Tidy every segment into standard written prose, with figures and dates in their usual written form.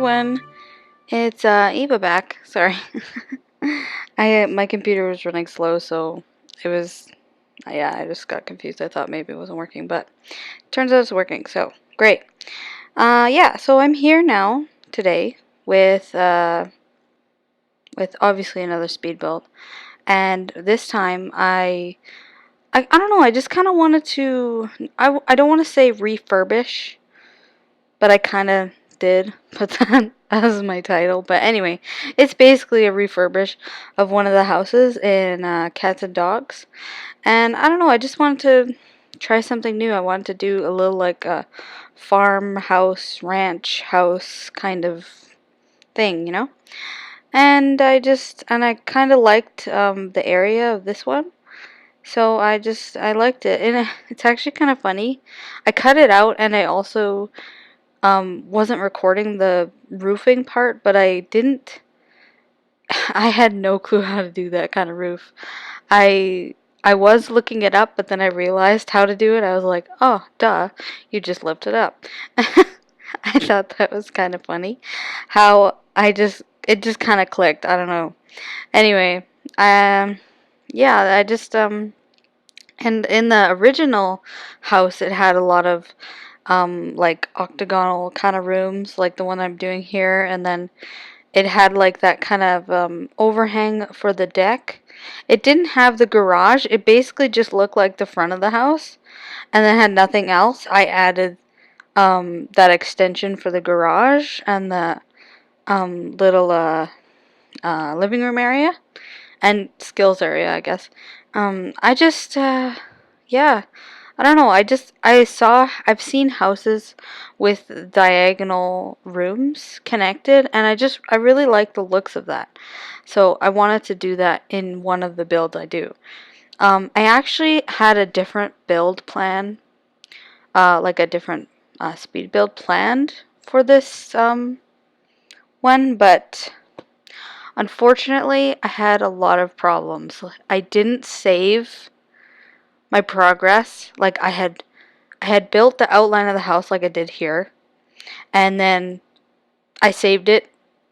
everyone, it's Eva back. Sorry, my computer was running slow, so it was I just got confused. I thought maybe it wasn't working, but turns out it's working. So great. Yeah, so I'm here now today with obviously another speed build, and this time I don't know. I just kind of wanted to. I don't want to say refurbish, but I kind of did put that as my title. But anyway, it's basically a refurbish of one of the houses in Cats and Dogs. And I don't know, I just wanted to try something new. I wanted to do a little like a farmhouse, ranch house kind of thing, you know? And I kind of liked the area of this one. So I liked it. And it's actually kind of funny. I cut it out and I also wasn't recording the roofing part, but I didn't. I had no clue how to do that kind of roof. I I was looking it up, but then I realized how to do it. I was like, oh, duh, you just lift it up. I thought that was kind of funny. How it just kind of clicked. I don't know. Anyway, yeah, and in the original house, it had a lot of like octagonal kind of rooms, like the one I'm doing here, and then it had like that kind of overhang for the deck. It didn't have the garage. It basically just looked like the front of the house, and then had nothing else. I added that extension for the garage and the little living room area and skills area, I guess. Yeah, I don't know. I've seen houses with diagonal rooms connected, and I really like the looks of that. So I wanted to do that in one of the builds I do. I actually had a different build plan, like a different speed build planned for this one, but unfortunately, I had a lot of problems. I didn't save my progress. Like I had built the outline of the house like I did here, and then I saved it,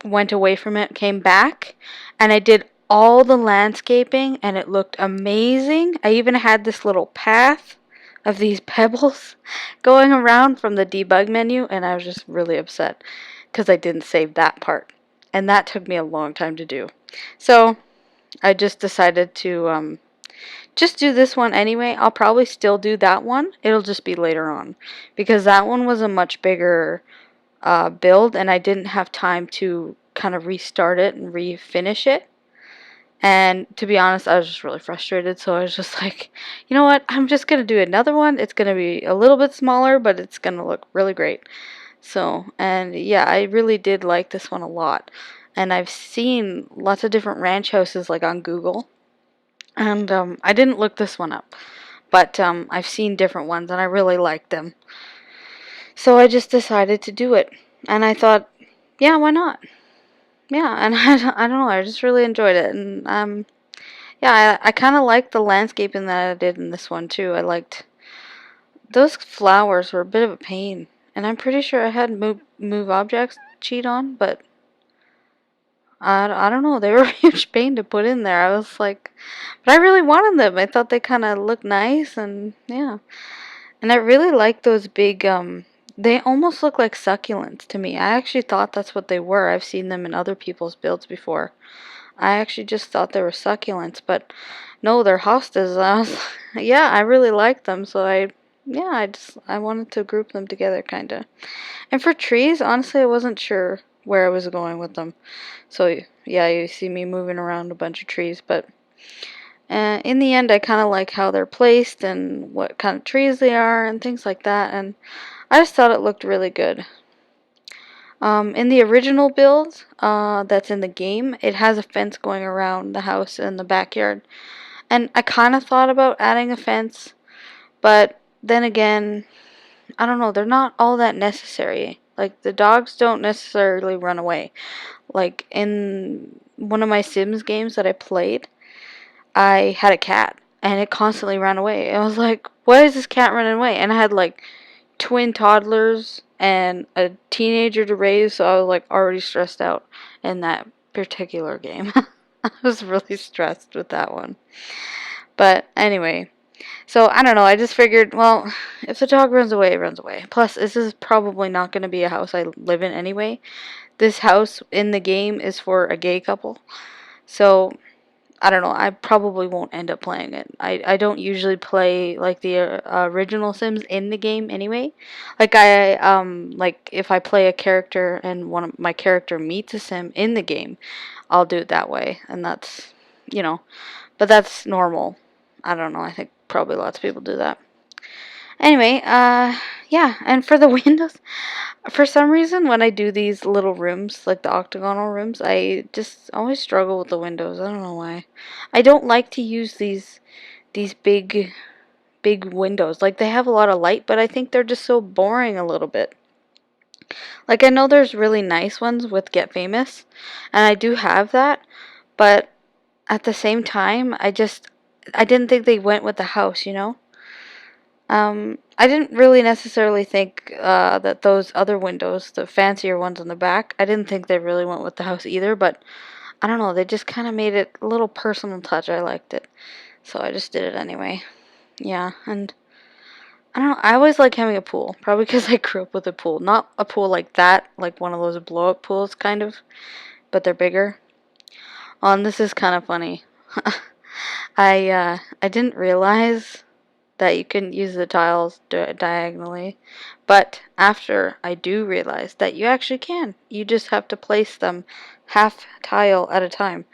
went away from it, came back, and I did all the landscaping and it looked amazing. I even had this little path of these pebbles going around from the debug menu, and I was just really upset because I didn't save that part. And that took me a long time to do. So I just decided to just do this one anyway. I'll probably still do that one. It'll just be later on because that one was a much bigger build and I didn't have time to kind of restart it and refinish it. And to be honest, I was just really frustrated. So I was just like, you know what? I'm just going to do another one. It's going to be a little bit smaller, but it's going to look really great. So, and yeah, I really did like this one a lot. And I've seen lots of different ranch houses like on Google. And I didn't look this one up, but I've seen different ones and I really liked them. So I just decided to do it. And I thought, yeah, why not? Yeah, and I don't know, I just really enjoyed it. And yeah, I kind of liked the landscaping that I did in this one too. I liked those flowers were a bit of a pain. And I'm pretty sure I had move objects cheat on, but I don't know. They were a huge pain to put in there. I was like, but I really wanted them. I thought they kind of looked nice, and yeah. And I really like those big, they almost look like succulents to me. I actually thought that's what they were. I've seen them in other people's builds before. I actually just thought they were succulents, but no, they're hostas. I was, yeah, I really like them, so yeah, I wanted to group them together, kind of. And for trees, honestly, I wasn't sure where I was going with them. So, yeah, you see me moving around a bunch of trees, but in the end, I kind of like how they're placed and what kind of trees they are and things like that, and I just thought it looked really good. In the original build that's in the game, it has a fence going around the house and the backyard, and I kind of thought about adding a fence, but then again, I don't know, they're not all that necessary. Like, the dogs don't necessarily run away. Like, in one of my Sims games that I played, I had a cat, and it constantly ran away. I was like, why is this cat running away? And I had, like, twin toddlers and a teenager to raise, so I was like already stressed out in that particular game. I was really stressed with that one. But anyway, so I don't know. I just figured, well, if the dog runs away, it runs away. Plus, this is probably not going to be a house I live in anyway. This house in the game is for a gay couple. So I don't know. I probably won't end up playing it. I don't usually play like the original Sims in the game anyway. Like if I play a character and one of my character meets a Sim in the game, I'll do it that way, and that's, you know, but that's normal. I don't know. I think probably lots of people do that. Anyway, yeah, and for the windows, for some reason, when I do these little rooms, like the octagonal rooms, I just always struggle with the windows. I don't know why. I don't like to use these big windows. Like they have a lot of light, but I think they're just so boring a little bit. Like I know there's really nice ones with Get Famous, and I do have that, but at the same time, I didn't think they went with the house, you know? I didn't really necessarily think that those other windows, the fancier ones on the back, I didn't think they really went with the house either, but I don't know, they just kind of made it a little personal touch. I liked it. So I just did it anyway. Yeah, and I don't know, I always like having a pool, probably because I grew up with a pool. Not a pool like that, like one of those blow up pools, kind of, but they're bigger. And this is kind of funny. I didn't realize that you couldn't use the tiles diagonally. But after I do realize that you actually can. You just have to place them half tile at a time,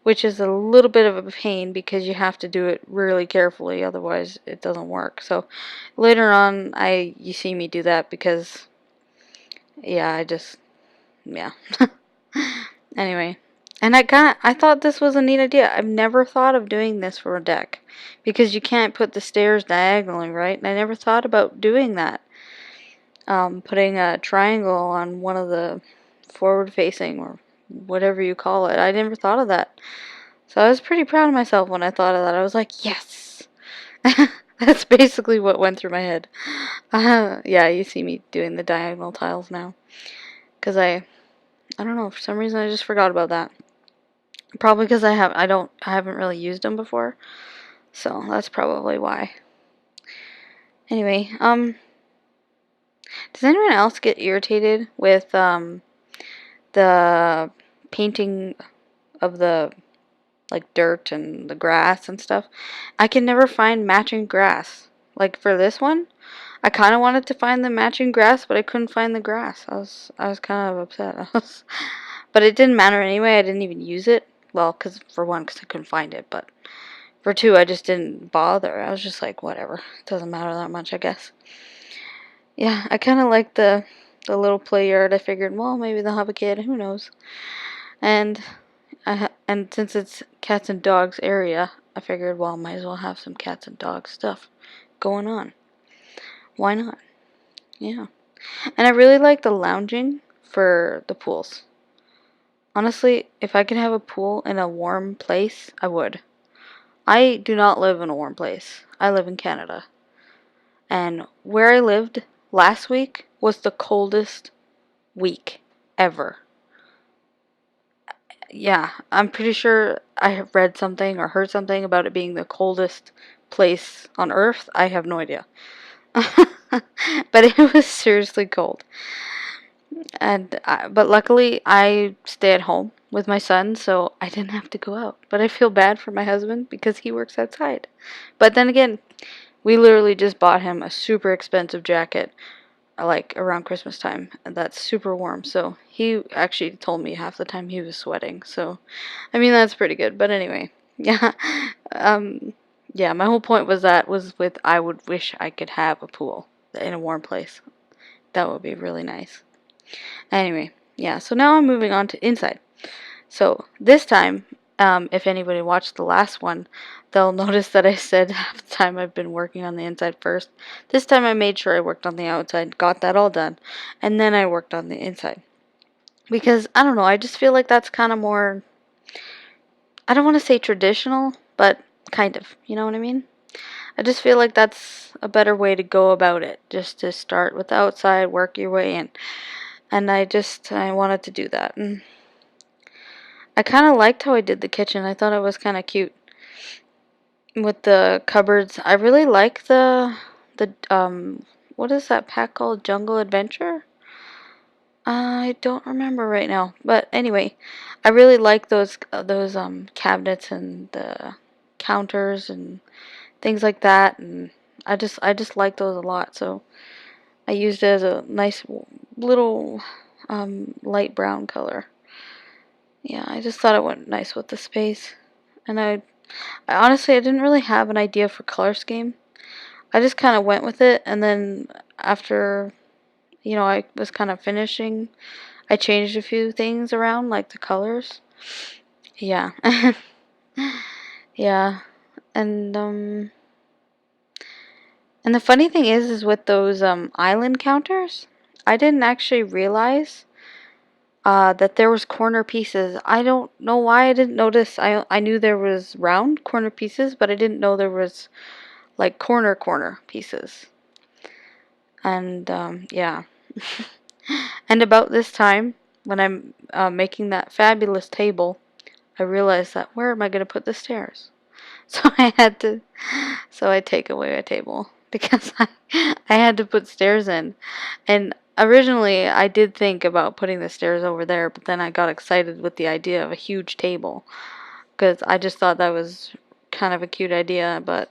which is a little bit of a pain because you have to do it really carefully, otherwise it doesn't work. So later on you see me do that because yeah, yeah. Anyway, and I thought this was a neat idea. I've never thought of doing this for a deck because you can't put the stairs diagonally, right? And I never thought about doing that. Putting a triangle on one of the forward facing or whatever you call it. I never thought of that. So I was pretty proud of myself when I thought of that. I was like, yes! That's basically what went through my head. Yeah, you see me doing the diagonal tiles now. Because I don't know, for some reason I just forgot about that. Probably because I haven't really used them before. So that's probably why. Anyway, does anyone else get irritated with the painting of the like dirt and the grass and stuff? I can never find matching grass. Like for this one, I kind of wanted to find the matching grass, but I couldn't find the grass. I was kind of upset. But it didn't matter anyway. I didn't even use it. Well, for one, because I couldn't find it, but for two, I just didn't bother. I was just like, whatever. It doesn't matter that much, I guess. Yeah, I kind of like the little play yard. I figured, well, maybe they'll have a kid. Who knows? And and since it's cats and dogs area, I figured, well, might as well have some cats and dog stuff going on. Why not? Yeah. And I really like the lounging for the pools. Honestly, if I could have a pool in a warm place, I would. I do not live in a warm place. I live in Canada. And where I lived last week was the coldest week ever. Yeah, I'm pretty sure I have read something or heard something about it being the coldest place on Earth. I have no idea. But it was seriously cold. But luckily I stay at home with my son, so I didn't have to go out. But I feel bad for my husband because he works outside. But then again, we literally just bought him a super expensive jacket like around Christmas time, and that's super warm. So he actually told me half the time he was sweating. So I mean that's pretty good. But anyway, yeah, yeah. My whole point was with I would wish I could have a pool in a warm place. That would be really nice. Anyway, yeah. So now I'm moving on to inside. So this time, if anybody watched the last one, they'll notice that I said half the time I've been working on the inside first. This time I made sure I worked on the outside, got that all done, and then I worked on the inside. Because, I don't know, I just feel like that's kind of more, I don't want to say traditional, but kind of, you know what I mean? I just feel like that's a better way to go about it. Just to start with the outside, work your way in. And I wanted to do that. And I kind of liked how I did the kitchen. I thought it was kind of cute with the cupboards. I really like the what is that pack called? Jungle Adventure? I don't remember right now. But anyway, I really like those cabinets and the counters and things like that, and I just like those a lot. So I used it as a nice little light brown color. Yeah, I just thought it went nice with the space. And I honestly I didn't really have an idea for color scheme. I just kind of went with it, and then after I was kind of finishing, I changed a few things around, like the colors. Yeah. Yeah. And and the funny thing is with those island counters, I didn't actually realize that there was corner pieces. I don't know why I didn't notice. I knew there was round corner pieces, but I didn't know there was like corner pieces. And yeah. And about this time, when I'm making that fabulous table, I realized that where am I going to put the stairs? So I take away a table because I had to put stairs in. And originally I did think about putting the stairs over there, but then I got excited with the idea of a huge table because I just thought that was kind of a cute idea, but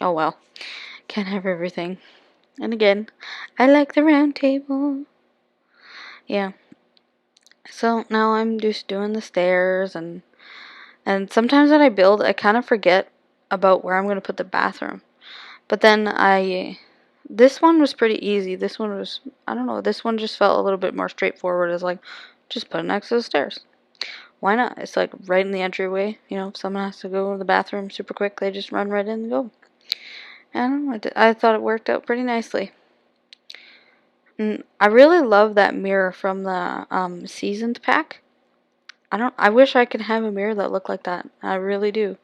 oh well, can't have everything. And again, I like the round table. Yeah. So now I'm just doing the stairs, and sometimes when I build, I kind of forget about where I'm going to put the bathroom. But then this one was pretty easy. This one was, I don't know, this one just felt a little bit more straightforward. It's like, just put it next to the stairs. Why not? It's like right in the entryway. If someone has to go to the bathroom super quick, they just run right in and go. I don't know. I thought it worked out pretty nicely. And I really love that mirror from the seasoned pack. I wish I could have a mirror that looked like that. I really do.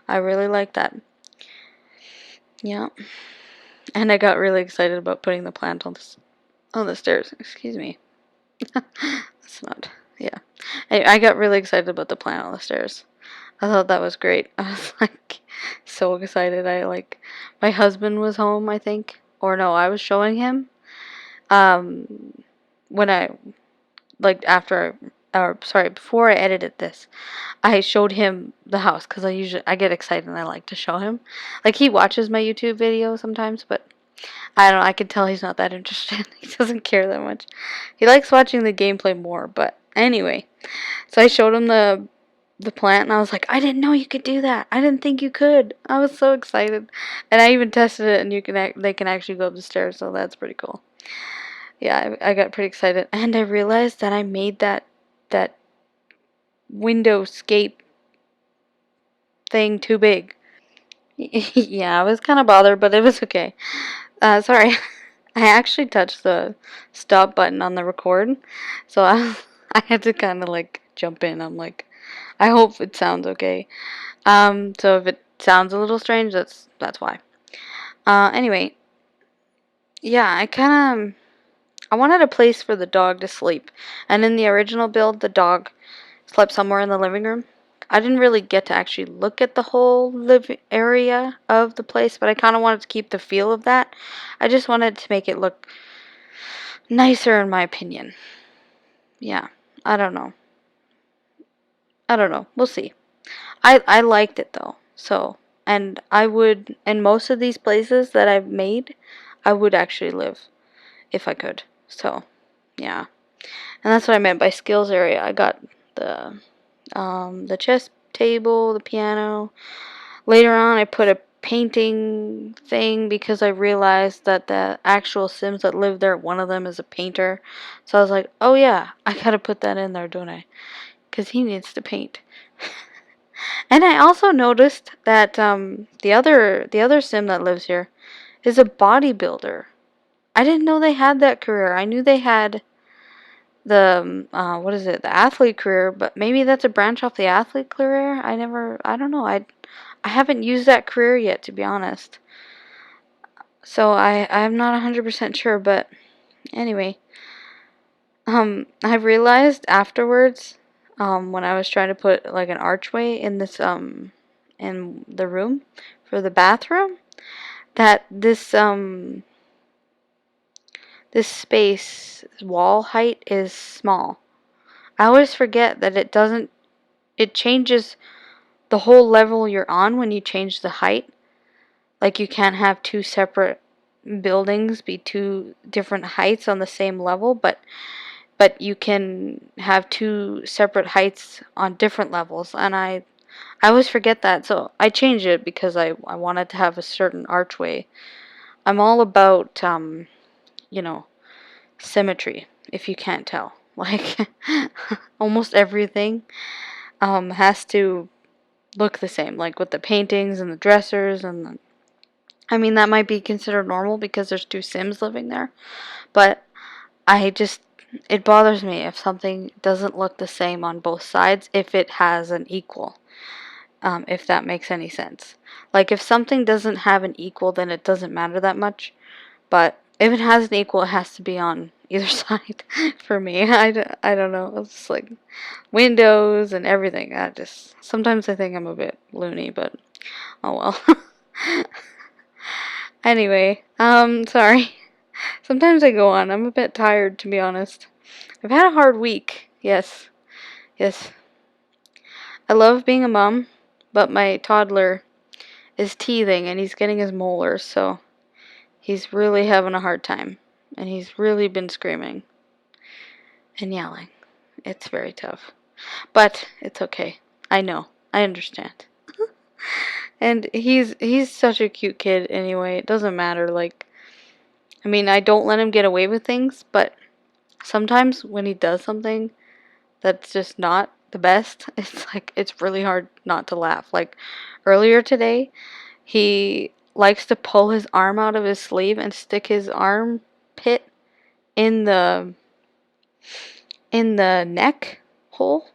I really like that. Yeah. And I got really excited about putting the plant on the stairs. Excuse me. That's not. Yeah. I got really excited about the plant on the stairs. I thought that was great. I was like so excited. My husband was home, I think. Or no, I was showing him. Um when I after or sorry, before I edited this, I showed him the house because I get excited and I like to show him. Like he watches my YouTube videos sometimes, but I don't know, I can tell he's not that interested. He doesn't care that much. He likes watching the gameplay more, but anyway. So I showed him the plant and I was like, I didn't know you could do that. I didn't think you could. I was so excited. And I even tested it and they can actually go up the stairs, so that's pretty cool. Yeah, I got pretty excited and I realized that I made that window scape thing too big. Yeah, I was kind of bothered, but it was okay. Sorry. I actually touched the stop button on the record, so I had to kind of jump in. I'm like, I hope it sounds okay. So if it sounds a little strange, that's why. Anyway, yeah, I wanted a place for the dog to sleep, and in the original build, the dog slept somewhere in the living room. I didn't really get to actually look at the whole living area of the place, but I kind of wanted to keep the feel of that. I just wanted to make it look nicer, in my opinion. Yeah, I don't know. I don't know. We'll see. I liked it though. So, and I would in most of these places that I've made, I would actually live if I could. So, yeah. And that's what I meant by skills area. I got the chess table, the piano. Later on, I put a painting thing because I realized that the actual Sims that live there, one of them is a painter. So I was like, oh yeah, I gotta put that in there, don't I? Because he needs to paint. And I also noticed that the other Sim that lives here is a bodybuilder. I didn't know they had that career. I knew they had what is it, the athlete career, but maybe that's a branch off the athlete career. I don't know. I haven't used that career yet, to be honest. So I'm not 100% sure, but anyway, I realized afterwards, when I was trying to put like an archway in this in the room for the bathroom, that this space wall height is small. I always forget that it changes the whole level you're on when you change the height. Like you can't have two separate buildings be two different heights on the same level, but you can have two separate heights on different levels. And I always forget that, so I changed it because I wanted to have a certain archway. I'm all about you know, symmetry, if you can't tell. Like almost everything has to look the same, like with the paintings and the dressers and the, I mean that might be considered normal because there's two Sims living there, but I just it bothers me if something doesn't look the same on both sides if it has an equal. If that makes any sense. Like if something doesn't have an equal, then it doesn't matter that much. But if it has an equal, it has to be on either side for me. I don't know. It's just like windows and everything. I just sometimes I think I'm a bit loony, but oh well. Anyway, sorry. Sometimes I go on. I'm a bit tired, to be honest. I've had a hard week. Yes, yes. I love being a mom, but my toddler is teething and he's getting his molars, so he's really having a hard time. And he's really been screaming and yelling. It's very tough. But it's okay. I know. I understand. And he's such a cute kid anyway. It doesn't matter. Like, I mean, I don't let him get away with things, but sometimes when he does something that's just not the best, it's like it's really hard not to laugh. Like earlier today, he likes to pull his arm out of his sleeve and stick his armpit in the neck hole.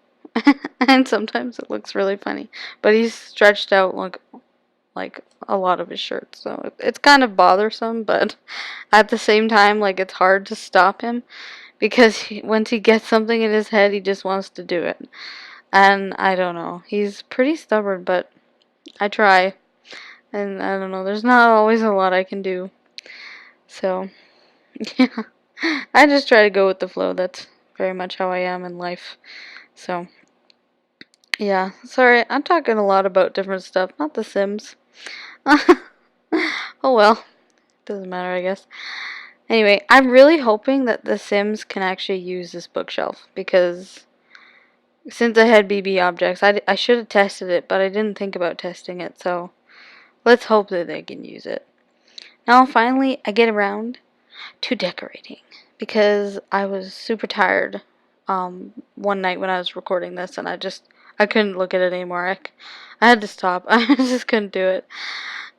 And sometimes it looks really funny. But he's stretched out like a lot of his shirt, so it's kind of bothersome, but at the same time, like it's hard to stop him because once he gets something in his head, he just wants to do it. And I don't know. He's pretty stubborn, but I try. And I don't know, there's not always a lot I can do. So, yeah. I just try to go with the flow. That's very much how I am in life. So, yeah. Sorry, I'm talking a lot about different stuff, not The Sims. Oh well. Doesn't matter, I guess. Anyway, I'm really hoping that The Sims can actually use this bookshelf because since I had BB objects, I should have tested it, but I didn't think about testing it, so let's hope that they can use it. Now, finally, I get around to decorating because I was super tired one night when I was recording this, and I couldn't look at it anymore. I had to stop. I just couldn't do it.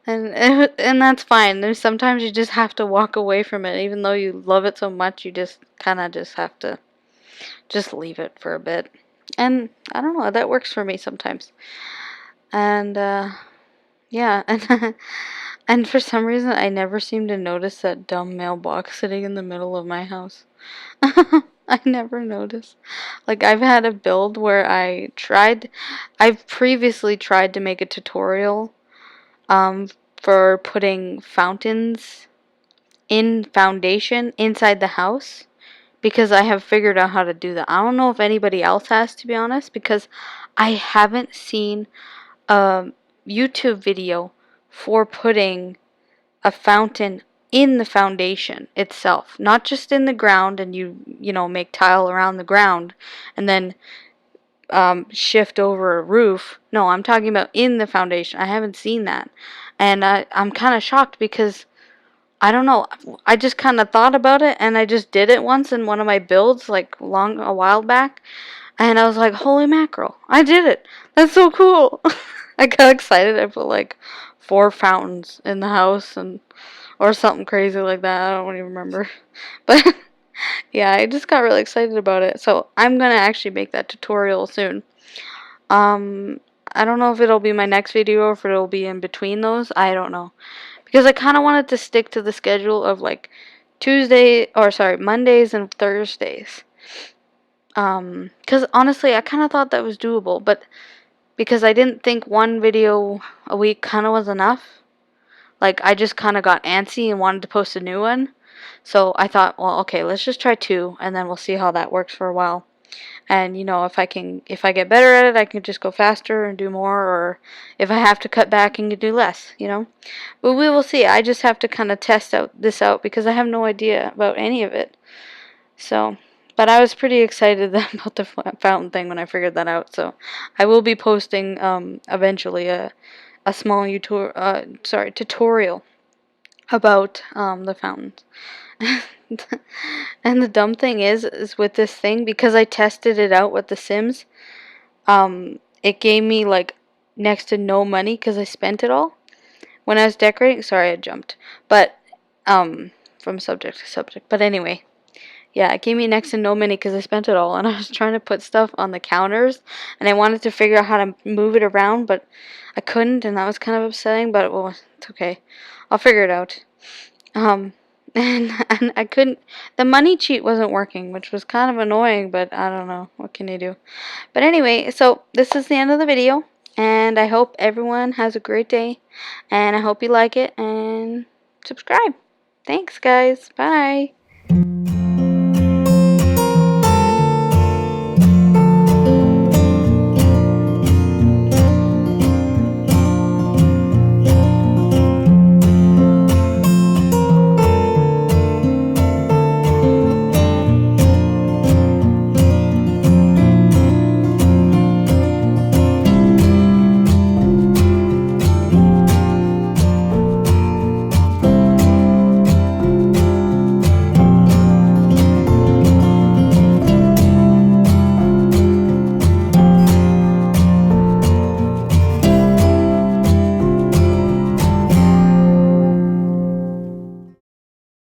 And that's fine. There's sometimes you just have to walk away from it, even though you love it so much. You just kind of just have to just leave it for a bit. And I don't know, that works for me sometimes. And yeah, and for some reason I never seem to notice that dumb mailbox sitting in the middle of my house. I never notice. Like I've had a build where I've previously tried to make a tutorial um for putting fountains in foundation inside the house because I have figured out how to do that. I don't know if anybody else has, to be honest, because I haven't seen a YouTube video for putting a fountain in the foundation itself, not just in the ground and you know make tile around the ground and then shift over a roof. No, I'm talking about in the foundation. I haven't seen that, and I'm kind of shocked because I don't know. I just kind of thought about it and I just did it once in one of my builds like a while back, and I was like, holy mackerel, I did it. That's so cool. I got excited. I put like 4 fountains in the house and or something crazy like that. I don't even remember. But yeah, I just got really excited about it. So I'm gonna actually make that tutorial soon. Um, I don't know if it'll be my next video or if it'll be in between those. I don't know. because I kind of wanted to stick to the schedule of like Mondays and Thursdays. Because honestly, I kind of thought that was doable, but because I didn't think one video a week kind of was enough. Like, I just kind of got antsy and wanted to post a new one. So I thought, well, okay, let's just try two, and then we'll see how that works for a while. And if I get better at it, I can just go faster and do more, or if I have to cut back and do less. But we will see. I just have to kind of test this out because I have no idea about any of it. So, but I was pretty excited about the fountain thing when I figured that out. So, I will be posting eventually a small tutorial about the fountains. And the dumb thing is with this thing, because I tested it out with The Sims, it gave me like next to no money because I spent it all when I was decorating. Sorry, I jumped, but from subject to subject. But anyway, yeah, it gave me next to no money because I spent it all, and I was trying to put stuff on the counters, and I wanted to figure out how to move it around, but I couldn't, and that was kind of upsetting. But well, it's okay, I'll figure it out. Um, and I couldn't. The money cheat wasn't working, which was kind of annoying, but I don't know. What can you do? But anyway, so this is the end of the video, and I hope everyone has a great day, and I hope you like it, and subscribe. Thanks, guys. Bye.